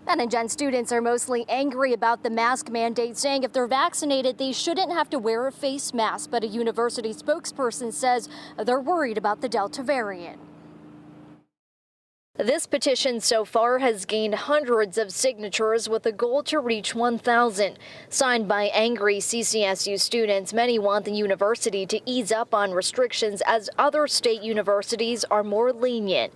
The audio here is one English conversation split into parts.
Ben and Jen, students are mostly angry about the mask mandate, saying if they're vaccinated, they shouldn't have to wear a face mask. But a university spokesperson says they're worried about the Delta variant. This petition so far has gained hundreds of signatures with a goal to reach 1,000. Signed by angry CCSU students, many want the university to ease up on restrictions as other state universities are more lenient.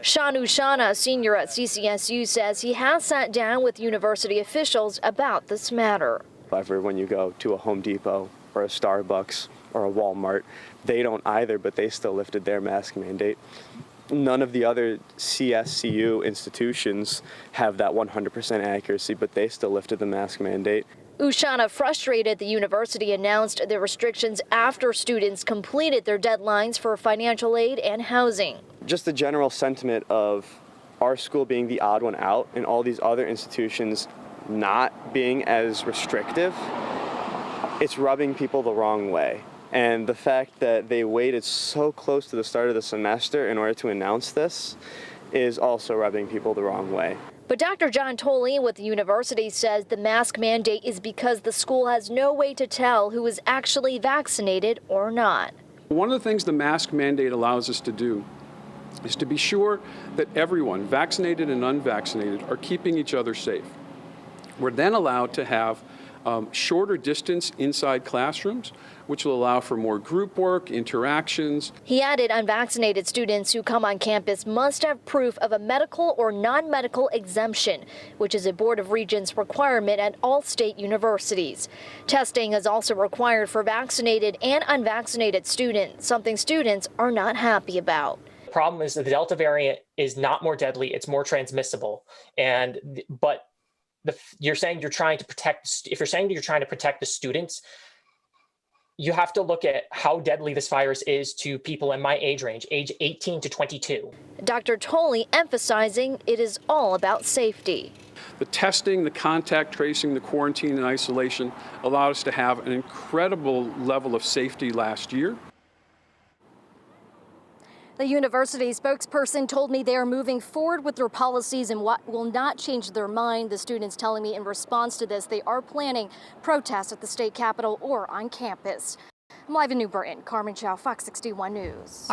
Shanu Shana, senior at CCSU, says he has sat down with university officials about this matter. However, when you go to a Home Depot or a Starbucks or a Walmart, they don't either, but they still lifted their mask mandate. None of the other CSCU institutions have that 100% accuracy, but they still lifted the mask mandate. Ushana, frustrated the university announced the restrictions after students completed their deadlines for financial aid and housing. Just the general sentiment of our school being the odd one out and all these other institutions not being as restrictive, it's rubbing people the wrong way. And the fact that they waited so close to the start of the semester in order to announce this is also rubbing people the wrong way. But Dr. John Tolley with the university says the mask mandate is because the school has no way to tell who is actually vaccinated or not. One of the things the mask mandate allows us to do is to be sure that everyone, vaccinated and unvaccinated, are keeping each other safe. We're then allowed to have shorter distance inside classrooms, which will allow for more group work, interactions. He added unvaccinated students who come on campus must have proof of a medical or non-medical exemption, which is a Board of Regents requirement at all state universities. Testing is also required for vaccinated and unvaccinated students, something students are not happy about. The problem is that the Delta variant is not more deadly, it's more transmissible. You're saying you're trying to protect, if you're saying that you're trying to protect the students, you have to look at how deadly this virus is to people in my age range, age 18 to 22. Dr. Tolley emphasizing it is all about safety. The testing, the contact tracing, the quarantine and isolation allowed us to have an incredible level of safety last year. The university spokesperson told me they are moving forward with their policies and what will not change their mind. The students telling me in response to this, they are planning protests at the state capitol or on campus. I'm live in New Britain. Carmen Chow, Fox 61 News.